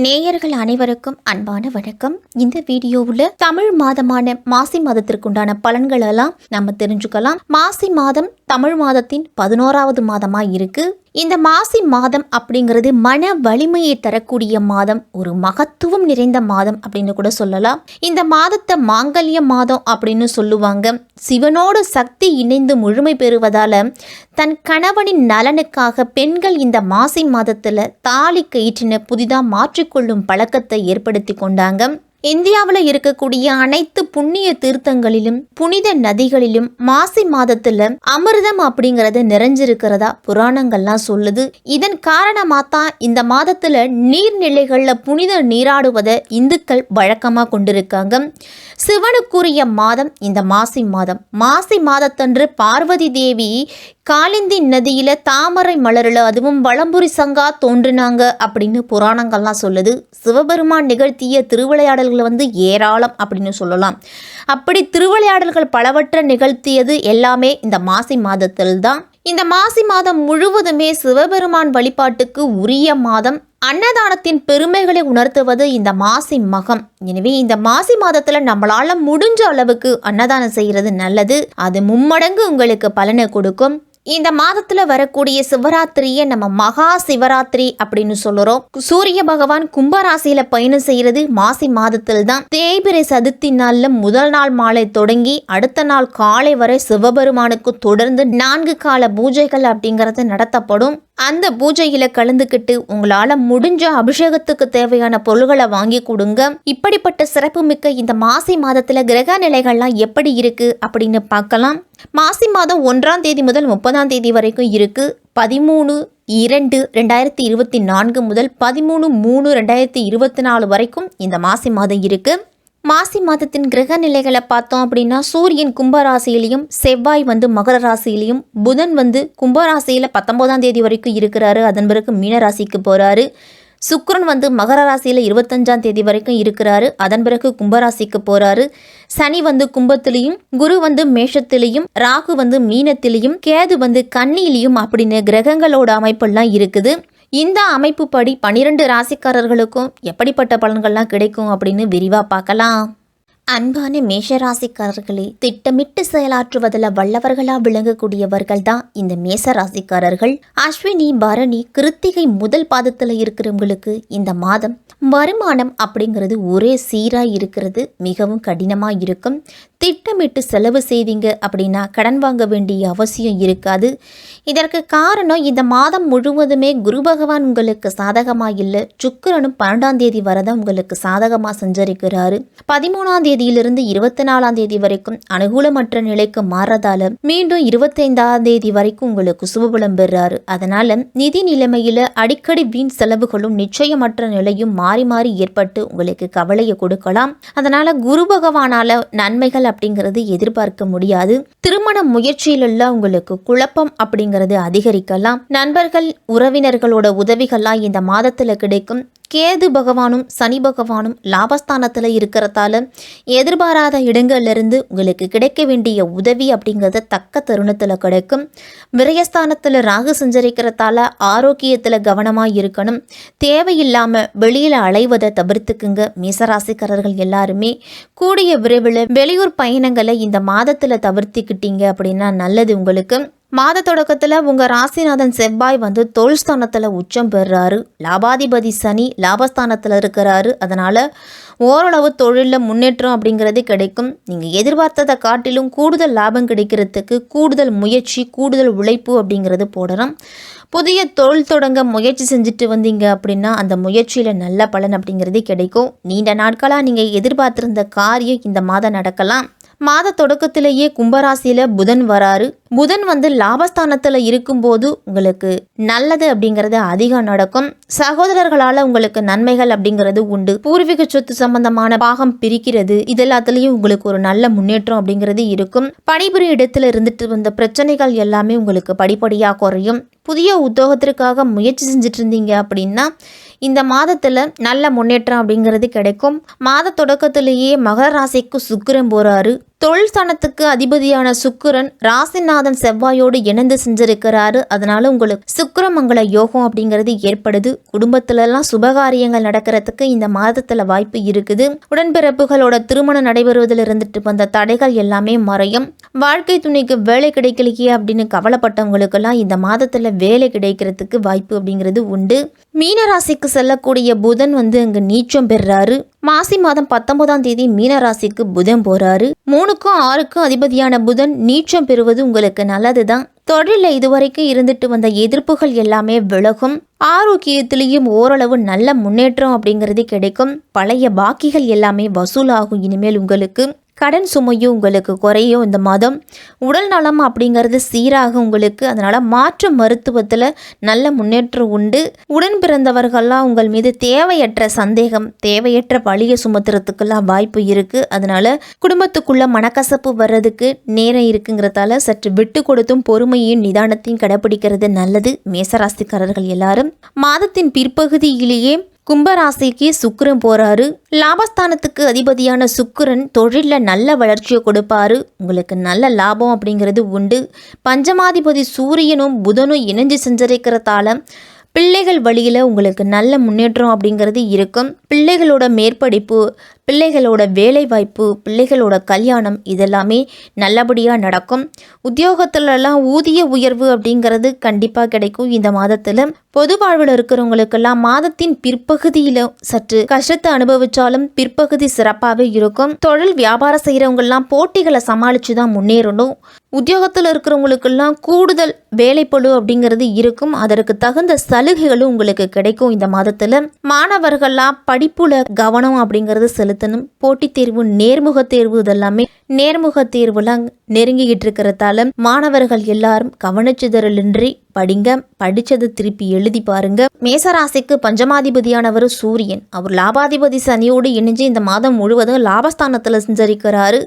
நேயர்கள் அனைவருக்கும் அன்பான வணக்கம். இந்த வீடியோவில் தமிழ் மாதமான மாசி மாதத்திற்குண்டான பலன்கள் எல்லாம் நம்ம தெரிஞ்சுக்கலாம். மாசி மாதம் தமிழ் மாதத்தின் 11வது மாதமா இருக்கு. இந்த மாசி மாதம் அப்படிங்கிறது மன வலிமையை தரக்கூடிய மாதம், ஒரு மகத்துவம் நிறைந்த மாதம் அப்படின்னு கூட சொல்லலாம். இந்த மாதத்தை மாங்கல்ய மாதம் அப்படின்னு சொல்லுவாங்க. சிவனோடு சக்தி இணைந்து முழுமை பெறுவதால தன் கணவனின் நலனுக்காக பெண்கள் இந்த மாசி மாதத்துல தாலி கயிற்றின புதிதாக மாற்றிக்கொள்ளும் பழக்கத்தை ஏற்படுத்தி கொண்டாங்க. இந்தியாவில் இருக்கக்கூடிய அனைத்து புண்ணிய தீர்த்தங்களிலும் புனித நதிகளிலும் மாசி மாதத்துல அமிர்தம் அப்படிங்கறது நிறைஞ்சிருக்கிறதா புராணங்கள்லாம் சொல்லுது. இதன் காரணமாத்தான் இந்த மாதத்துல நீர்நிலைகள்ல புனித நீராடுவதை இந்துக்கள் வழக்கமா கொண்டிருக்காங்க. சிவனுக்குரிய மாதம் இந்த மாசி மாதம். மாசி மாதத்தன்று பார்வதி தேவி காலிந்தி நதியில தாமரை மலரில் அதுவும் வலம்புரி சங்கா தோன்றினாங்க அப்படின்னு புராணங்கள்லாம் சொல்லுது. சிவபெருமான் நிகழ்த்திய திருவிளையாடல்கள் ஏராளம் அப்படின்னு சொல்லலாம். அப்படி திருவிளையாடல்கள் பலவற்றை நிகழ்த்தியது எல்லாமே இந்த மாசி மாதத்தில் தான். இந்த மாசி மாதம் முழுவதுமே சிவபெருமான் வழிபாட்டுக்கு உரிய மாதம். அன்னதானத்தின் பெருமைகளை உணர்த்துவது இந்த மாசி மகம். எனவே இந்த மாசி மாதத்துல நம்மளால முடிஞ்ச அளவுக்கு அன்னதானம் செய்யறது நல்லது. அது மும்மடங்கு உங்களுக்கு பலனை கொடுக்கும். இந்த மாதத்துல வரக்கூடிய சிவராத்திரியை நம்ம மகா சிவராத்திரி அப்படின்னு சொல்லுறோம். சூரிய பகவான் கும்பராசியில பயணம் செய்யறது மாசி மாதத்தில் தான். தேய்பிரை சதுர்த்தி நாள்ல முதல் நாள் மாலை தொடங்கி அடுத்த நாள் காலை வரை சிவபெருமானுக்கு தொடர்ந்து 4 கால பூஜைகள் அப்படிங்கறது நடத்தப்படும். அந்த பூஜையில கலந்துக்கிட்டு உங்களால முடிஞ்ச அபிஷேகத்துக்கு தேவையான பொருள்களை வாங்கி கொடுங்க. இப்படிப்பட்ட சிறப்பு மிக்க இந்த மாசி மாதத்துல கிரக நிலைகள்லாம் எப்படி இருக்கு அப்படின்னு பார்க்கலாம். மாசி மாதம் 1ஆம் தேதி முதல் 30ஆம் தேதி வரைக்கும் இருக்கு. 13/2/2024 முதல் 13/3/2024 வரைக்கும் இந்த மாசி மாதம் இருக்கு. மாசி மாதத்தின் கிரக நிலைகளை பார்த்தோம் அப்படின்னா சூரியன் கும்பராசியிலையும் செவ்வாய் மகர ராசியிலையும் புதன் கும்பராசியில 19ஆம் தேதி வரைக்கும் இருக்கிறாரு. அதன் பிறகு மீன ராசிக்கு போறாரு. சுக்கிரன் மகர ராசியில 25ஆம் தேதி வரைக்கும் இருக்கிறாரு. அதன் பிறகு கும்பராசிக்கு போறாரு. சனி கும்பத்திலையும் குரு மேஷத்திலையும் ராகு மீனத்திலையும் கேது கன்னியிலையும் அப்படின்னு கிரகங்களோட அமைப்பெல்லாம் இருக்குது. இந்த அமைப்பு படி 12 ராசிக்காரர்களுக்கும் எப்படிப்பட்ட பலன்கள்லாம் கிடைக்கும் அப்படின்னு விரிவா பார்க்கலாம். அன்பான மேஷராசிக்காரர்களே, திட்டமிட்டு செயலாற்றுவதில் வல்லவர்களா விளங்கக்கூடியவர்கள் தான் இந்த மேசராசிக்காரர்கள். அஸ்வினி பரணி கிருத்திகை முதல் பாதத்தில் இருக்கிறவங்களுக்கு இந்த மாதம் வருமானம் அப்படிங்கிறது ஒரே சீராக இருக்கிறது மிகவும் கடினமாக இருக்கும். திட்டமிட்டு செலவு செய்தீங்க அப்படின்னா கடன் வாங்க வேண்டிய அவசியம் இருக்காது. இதற்கு காரணம் இந்த மாதம் முழுவதுமே குரு பகவான் உங்களுக்கு சாதகமாக இல்லை. சுக்கிரனும் 12ஆம் தேதி வரதான் உங்களுக்கு சாதகமாக சஞ்சரிக்கிறாரு. 13ஆம் தேதியிலிருந்து 24ஆம் தேதி வரைக்கும் அனுகூலமற்ற நிலைக்கு மாறதால மீண்டும் 25ஆம் தேதி வரைக்கும் உங்களுக்கு சுபபலம் பெறாரு. அதனால நிதி நிலைமையில அடிக்கடி வீண் செலவுகளும் நிச்சயமற்ற நிலையும் மாறி மாறி ஏற்பட்டு உங்களுக்கு கவலையை கொடுக்கலாம். அதனால குரு பகவானால நன்மைகள் அப்படிங்கிறது எதிர்பார்க்க முடியாது. திருமண முயற்சியில உங்களுக்கு குழப்பம் அப்படிங்கிறது அதிகரிக்கலாம். நண்பர்கள் உறவினர்களோட உதவிகள்லாம் இந்த மாதத்துல கிடைக்கும். கேது பகவானும் சனி பகவானும் லாபஸ்தானத்தில் இருக்கிறதால எதிர்பாராத இடங்கள்லேருந்து உங்களுக்கு கிடைக்க வேண்டிய உதவி அப்படிங்கிறத தக்க தருணத்தில் கிடைக்கும். விரயஸ்தானத்தில் ராகு சஞ்சரிக்கிறதால ஆரோக்கியத்தில் கவனமாக இருக்கணும். தேவையில்லாமல் வெளியில் அலைவதை தவிர்த்துக்குங்க. மீசராசிக்காரர்கள் எல்லாருமே கூடிய விரைவில் வெளியூர் பயணங்களை இந்த மாதத்தில் தவிர்த்துக்கிட்டீங்க அப்படின்னா நல்லது உங்களுக்கு. மாத தொடக்கத்தில் உங்கள் ராசிநாதன் செவ்வாய் தொழில் ஸ்தானத்தில் உச்சம் பெறுறாரு. லாபாதிபதி சனி லாபஸ்தானத்தில் இருக்கிறாரு. அதனால் ஓரளவு தொழிலில் முன்னேற்றம் அப்படிங்கிறது கிடைக்கும். நீங்கள் எதிர்பார்த்ததை காட்டிலும் கூடுதல் லாபம் கிடைக்கிறதுக்கு கூடுதல் முயற்சி கூடுதல் உழைப்பு அப்படிங்கிறது போடணும். புதிய தொழில் தொடங்க முயற்சி செஞ்சுட்டு வந்தீங்க அப்படின்னா அந்த முயற்சியில் நல்ல பலன் அப்படிங்கிறது கிடைக்கும். நீண்ட நாட்களாக நீங்கள் எதிர்பார்த்திருந்த காரியம் இந்த மாதம் நடக்கலாம். மாத தொடக்கத்திலேயே கும்பராசியில புதன் வராரு. புதன் லாபஸ்தானத்துல இருக்கும்போது உங்களுக்கு நல்லது அப்படிங்கிறது அதிகம் நடக்கும். சகோதரர்களால உங்களுக்கு நன்மைகள் அப்படிங்கிறது உண்டு. பூர்வீக சொத்து சம்பந்தமான பாகம் பிரிக்கிறது இதெல்லாத்துலயும் உங்களுக்கு ஒரு நல்ல முன்னேற்றம் அப்படிங்கிறது இருக்கும். பணிபுரிய இடத்துல இருந்துட்டு வந்த பிரச்சனைகள் எல்லாமே உங்களுக்கு படிப்படியா குறையும். புதிய உத்தியோகத்திற்காக முயற்சி செஞ்சுட்டு இருந்தீங்க அப்படின்னா இந்த மாதத்துல நல்ல முன்னேற்றம் அப்படிங்கிறது கிடைக்கும். மாத தொடக்கத்திலேயே மகர ராசிக்கு சுக்கிரன் போறாரு. தொழில் ஸ்தானத்துக்கு அதிபதியான சுக்கிரன் ராசிநாதன் செவ்வாயோடு இணைந்து செஞ்சிருக்கிறாரு. அதனால உங்களுக்கு சுக்கிரமங்கல யோகம் அப்படிங்கிறது ஏற்படுது. குடும்பத்துல எல்லாம் சுபகாரியங்கள் நடக்கிறதுக்கு இந்த மாதத்துல வாய்ப்பு இருக்குது. உடன்பிறப்புகளோட திருமணம் நடைபெறுவதில் இருந்துட்டு வந்த தடைகள் எல்லாமே மறையும். வாழ்க்கை துணைக்கு வேலை கிடைக்கலையே அப்படின்னு கவலைப்பட்டவங்களுக்கெல்லாம் இந்த மாதத்துல வேலை கிடைக்கிறதுக்கு வாய்ப்பு அப்படிங்கிறது உண்டு. மீனராசிக்கு செல்லக்கூடிய புதன் அங்கு நீச்சம் பெறாரு. மாசி மாதம் 19ஆம் தேதி மீனராசிக்கு புதன் போறாரு. 3க்கும் 6க்கும் அதிபதியான புதன் நீச்சம் பெறுவது உங்களுக்கு நல்லதுதான். தொழில இதுவரைக்கும் இருந்துட்டு வந்த எதிர்ப்புகள் எல்லாமே விலகும். ஆரோக்கியத்திலையும் ஓரளவு நல்ல முன்னேற்றம் அப்படிங்கிறது கிடைக்கும். பழைய பாக்கிகள் எல்லாமே வசூலாகும். இனிமேல் உங்களுக்கு கடன் சுமையும் உங்களுக்கு குறையும். இந்த மாதம் உடல் நலம் அப்படிங்கிறது சீராக உங்களுக்கு. அதனால் மாற்று மருத்துவத்தில் நல்ல முன்னேற்றம் உண்டு. உடன் பிறந்தவர்கள்லாம் உங்கள் மீது தேவையற்ற சந்தேகம், தேவையற்ற பழியை சுமத்துறதுக்கெல்லாம் வாய்ப்பு இருக்குது. அதனால் குடும்பத்துக்குள்ள மனக்கசப்பு வர்றதுக்கு நேரம் இருக்குங்கிறதால சற்று விட்டு கொடுத்தும் பொறுமையும் நிதானத்தையும் கடைப்பிடிக்கிறது நல்லது. மேசராசிக்காரர்கள் எல்லாரும் மாதத்தின் பிற்பகுதியிலேயே கும்பராசிக்கு சுக்கிரன் போறாரு. லாபஸ்தானத்துக்கு அதிபதியான சுக்கிரன் தொழிலில் நல்ல வளர்ச்சியை கொடுப்பாரு. உங்களுக்கு நல்ல லாபம் அப்படிங்கிறது உண்டு. பஞ்சமாதிபதி சூரியனும் புதனும் இணைஞ்சு செஞ்சரிக்கிறதால பிள்ளைகள் வழியில் உங்களுக்கு நல்ல முன்னேற்றம் அப்படிங்கிறது இருக்கும். பிள்ளைகளோட மேற்படிப்பு, பிள்ளைகளோட வேலை வாய்ப்பு, பிள்ளைகளோட கல்யாணம் இதெல்லாமே நல்லபடியாக நடக்கும். உத்தியோகத்துலலாம் ஊதிய உயர்வு அப்படிங்கிறது கண்டிப்பாக கிடைக்கும் இந்த மாதத்தில். பொது வாழ்வில் இருக்கிறவங்களுக்கெல்லாம் மாதத்தின் பிற்பகுதியில் சற்று கஷ்டத்தை அனுபவிச்சாலும் பிற்பகுதி சிறப்பாகவே இருக்கும். தொழில் வியாபாரம் செய்கிறவங்கெல்லாம் போட்டிகளை சமாளித்து தான் முன்னேறணும். உத்தியோகத்தில் இருக்கிறவங்களுக்கெல்லாம் கூடுதல் வேலைப்பளு அப்படிங்கிறது இருக்கும். அதற்கு தகுந்த சலுகைகளும் உங்களுக்கு கிடைக்கும் இந்த மாதத்தில். மாணவர்கள்லாம் படிப்புல கவனம் அப்படிங்கிறது செலுத்தணும். போட்டித் தேர்வு, நேர்முக தேர்வு இதெல்லாமே நேர்முக தேர்வுலாம் நெருங்கிக்கிட்டு இருக்கிறதால மாணவர்கள் எல்லாரும் கவனச்சிதறலின்றி படிங்க. படிச்சதை திருப்பி எழுதி பாருங்க. மேசராசிக்கு பஞ்சமாதிபதியானவர் சூரியன். அவர் லாபாதிபதி சனியோடு இணைஞ்சு இந்த மாதம் முழுவதும் லாபஸ்தானத்தில் சஞ்சரிக்கிறாரு.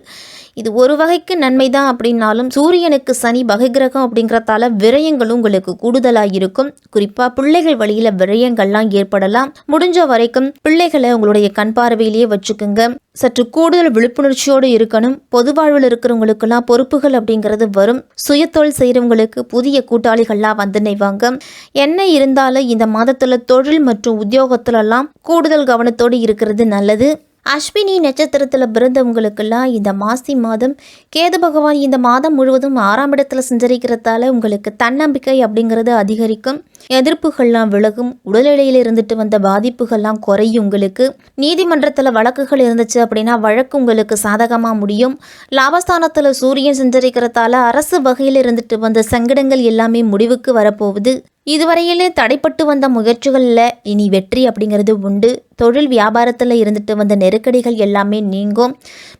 இது ஒரு வகைக்கு நன்மைதான் அப்படின்னாலும் சூரியனுக்கு சனி பகைகிரகம் அப்படிங்கிறதால விரயங்களும் உங்களுக்கு கூடுதலாக இருக்கும். குறிப்பா பிள்ளைகள் வழியில விரயங்கள்லாம் ஏற்படலாம். முடிஞ்ச வரைக்கும் பிள்ளைகளை உங்களுடைய கண் பார்வையிலேயே வச்சுக்குங்க. சற்று கூடுதல் விழிப்புணர்ச்சியோடு இருக்கணும். பொது வாழ்வில் இருக்கிறவங்களுக்கெல்லாம் பொறுப்புகள் அப்படிங்கிறது வரும். சுயத்தொழில் செய்கிறவங்களுக்கு புதிய கூட்டாளிகள்லாம் வந்து நெய்வாங்க. என்ன இருந்தாலும் இந்த மாதத்துல தொழில் மற்றும் உத்தியோகத்துலலாம் கூடுதல் கவனத்தோடு இருக்கிறது நல்லது. அஸ்வினி நட்சத்திரத்தில் பிறந்தவங்களுக்கெல்லாம் இந்த மாசி மாதம் கேது பகவான் இந்த மாதம் முழுவதும் 6ஆம் இடத்துல சஞ்சரிக்கிறதால உங்களுக்கு தன்னம்பிக்கை அப்படிங்கிறது அதிகரிக்கும். எதிர்ப்புகள்லாம் விலகும். உடல் எடையில் இருந்துட்டு வந்த பாதிப்புகள்லாம் குறையும். உங்களுக்கு நீதிமன்றத்தில் வழக்குகள் இருந்துச்சு அப்படின்னா வழக்கு உங்களுக்கு சாதகமாக முடியும். லாபஸ்தானத்தில் சூரியன் சஞ்சரிக்கிறதால அரசு வகையில் இருந்துட்டு வந்த சங்கடங்கள் எல்லாமே முடிவுக்கு வரப்போகுது. இதுவரையிலே தடைப்பட்டு வந்த முயற்சிகளில் இனி வெற்றி அப்படிங்கிறது உண்டு. தொழில் வியாபாரத்தில் இருந்துட்டு வந்த நெருக்கடிகள் எல்லாமே நீங்கும்.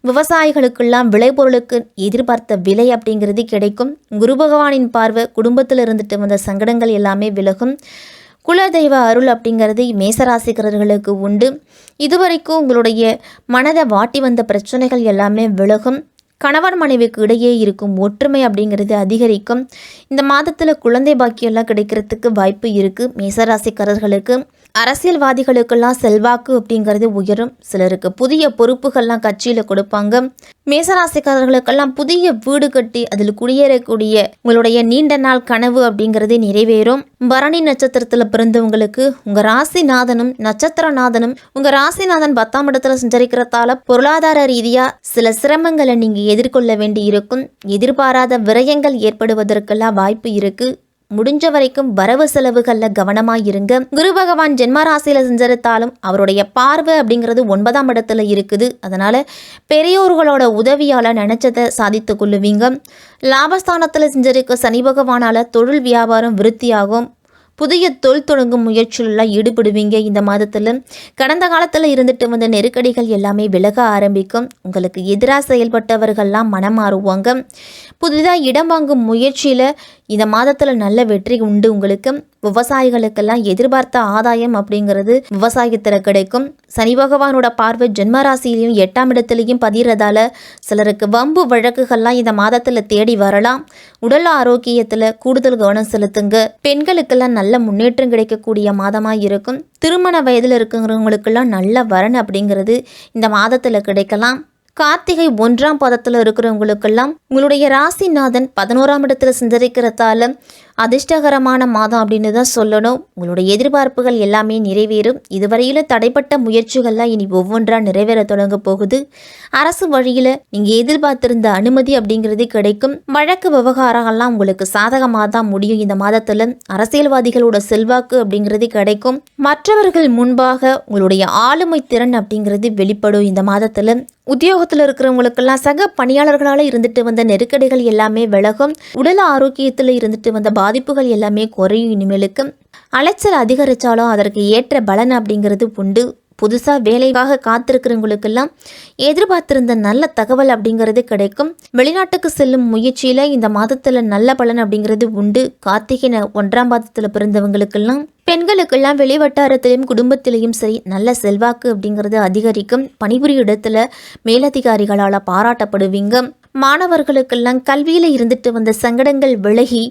விவசாயிகளுக்கெல்லாம் விளைபொருளுக்கு எதிர்பார்த்த விலை அப்படிங்கிறது கிடைக்கும். குரு பகவானின் பார்வை குடும்பத்தில் இருந்துட்டு வந்த சங்கடங்கள் எல்லாமே விலகும். குலதெய்வ அருள் அப்படிங்கிறது மேசராசிக்காரர்களுக்கு உண்டு. இதுவரைக்கும் உங்களுடைய மனதை வாட்டி வந்த பிரச்சனைகள் எல்லாமே விலகும். கணவன் மனைவிக்கு இடையே இருக்கும் ஒற்றுமை அப்படிங்கிறது அதிகரிக்கும். இந்த மாதத்தில் குழந்தை பாக்கியெல்லாம் கிடைக்கிறதுக்கு வாய்ப்பு இருக்குது. மேசராசிக்காரர்களுக்கு அரசியல்வாதிகளுக்கெல்லாம் செல்வாக்கு அப்படிங்கிறது உயரும். சிலருக்கு புதிய பொறுப்புகள்லாம் கட்சியில் கொடுப்பாங்க. மேசராசிக்காரர்களுக்கெல்லாம் புதிய வீடு கட்டி அதில் குடியேறக்கூடிய உங்களுடைய நீண்ட நாள் கனவு அப்படிங்கிறது நிறைவேறும். பரணி நட்சத்திரத்தில் பிறந்தவங்களுக்கு உங்கள் ராசிநாதனும் நட்சத்திரநாதனும் உங்கள் ராசிநாதன் 10ஆம் இடத்துல சஞ்சரிக்கிறதால பொருளாதார ரீதியாக சில சிரமங்களை நீங்கள் எதிர்கொள்ள வேண்டி இருக்கும். எதிர்பாராத விரயங்கள் ஏற்படுவதற்கெல்லாம் வாய்ப்பு இருக்குது. முடிஞ்ச வரைக்கும் வரவு செலவுகளில் கவனமாக இருங்க. குரு பகவான் ஜென்மராசியில் சஞ்சரித்தாலும் அவருடைய பார்வை அப்படிங்கிறது 9ஆம் இடத்துல இருக்குது. அதனால் பெரியோர்களோட உதவியால் நினச்சதை சாதித்து கொள்ளுவீங்க. லாபஸ்தானத்தில் சஞ்சரிக்க சனி பகவானால் தொழில் வியாபாரம் விருத்தியாகும். புதிய தொழில் தொடங்கும் முயற்சிகளெல்லாம் ஈடுபடுவீங்க. இந்த மாதத்தில் கடந்த காலத்தில் இருந்துட்டு வந்த நெருக்கடிகள் எல்லாமே விலக ஆரம்பிக்கும். உங்களுக்கு எதிராக செயல்பட்டவர்கள்லாம் மனம் மாறுவாங்க. புதிதாக இடம் வாங்கும் முயற்சியில் இந்த மாதத்தில் நல்ல வெற்றி உண்டு. உங்களுக்கு விவசாயிகளுக்கெல்லாம் எதிர்பார்த்த ஆதாயம் அப்படிங்கிறது விவசாயத்தில் கிடைக்கும். சனி பகவானோட பார்வை ஜென்மராசியிலையும் 8ஆம் இடத்துலையும் பதிகிறதால சிலருக்கு வம்பு வழக்குகள்லாம் இந்த மாதத்தில் தேடி வரலாம். உடல் ஆரோக்கியத்தில் கூடுதல் கவனம் செலுத்துங்க. பெண்களுக்கெல்லாம் நல்ல முன்னேற்றம் கிடைக்கக்கூடிய மாதமாக இருக்கும். திருமண வயதில் இருக்கிறவங்களுக்கெல்லாம் நல்ல வரன் அப்படிங்கிறது இந்த மாதத்தில் கிடைக்கலாம். கார்த்திகை 1ஆம் பாதத்தில் இருக்கிறவங்களுக்கெல்லாம் உங்களுடைய ராசிநாதன் 11ஆம் இடத்துல சஞ்சரிக்கிறதால அதிர்ஷ்டகரமான மாதம் அப்படின்னு தான் சொல்லணும். உங்களுடைய எதிர்பார்ப்புகள் எல்லாமே நிறைவேறும். இதுவரையில் தடைப்பட்ட முயற்சிகள்லாம் இனி ஒவ்வொன்றா நிறைவேற தொடங்க போகுது. அரசு வழியில் நீங்கள் எதிர்பார்த்திருந்த அனுமதி அப்படிங்கிறது கிடைக்கும். வழக்கு விவகாரங்கள்லாம் உங்களுக்கு சாதகமாக தான் முடியும். இந்த மாதத்தில் அரசியல்வாதிகளோட செல்வாக்கு அப்படிங்கிறது கிடைக்கும். மற்றவர்கள் முன்பாக உங்களுடைய ஆளுமை திறன் அப்படிங்கிறது வெளிப்படும். இந்த மாதத்தில் உத்தியோகத்தில் இருக்கிறவங்களுக்கெல்லாம் சக பணியாளர்களால் இருந்துட்டு வந்த நெருக்கடிகள் எல்லாமே விலகும். உடல் ஆரோக்கியத்தில் இருந்துட்டு வந்த பாதிப்புகள் எல்லாமே குறையும். இனிமேலுக்கு அலைச்சல் அதிகரித்தாலும் அதற்கு ஏற்ற பலன் அப்படிங்கிறது உண்டு. புதுசாக வேலைக்காக காத்திருக்கிறவங்களுக்கெல்லாம் எதிர்பார்த்திருந்த நல்ல தகவல் அப்படிங்கிறது கிடைக்கும். வெளிநாட்டுக்கு செல்லும் முயற்சியில் இந்த மாதத்தில் நல்ல பலன் அப்படிங்கிறது உண்டு. கார்த்திகை 1ஆம் பாதத்தில் பிறந்தவங்களுக்கெல்லாம் பெண்களுக்கெல்லாம் வெளிவட்டாரத்திலையும் குடும்பத்திலையும் சரி நல்ல செல்வாக்கு அப்படிங்கிறது அதிகரிக்கும். பணிபுரிய இடத்துல மேலதிகாரிகளால் பாராட்டப்படுவீங்க. மாணவர்களுக்கெல்லாம் கல்வியில் இருந்துட்டு வந்த சங்கடங்கள் விலகி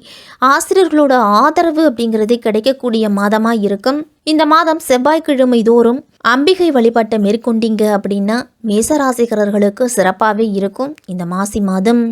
ஆசிரியர்களோட ஆதரவு அப்படிங்கிறது கிடைக்கக்கூடிய மாதமாக இருக்கும். இந்த மாதம் செவ்வாய்க்கிழமை தோறும் அம்பிகை வழிபாட்டை மேற்கொண்டீங்க அப்படின்னா மேசராசிக்காரர்களுக்கு சிறப்பாகவே இருக்கும் இந்த மாசி மாதம்.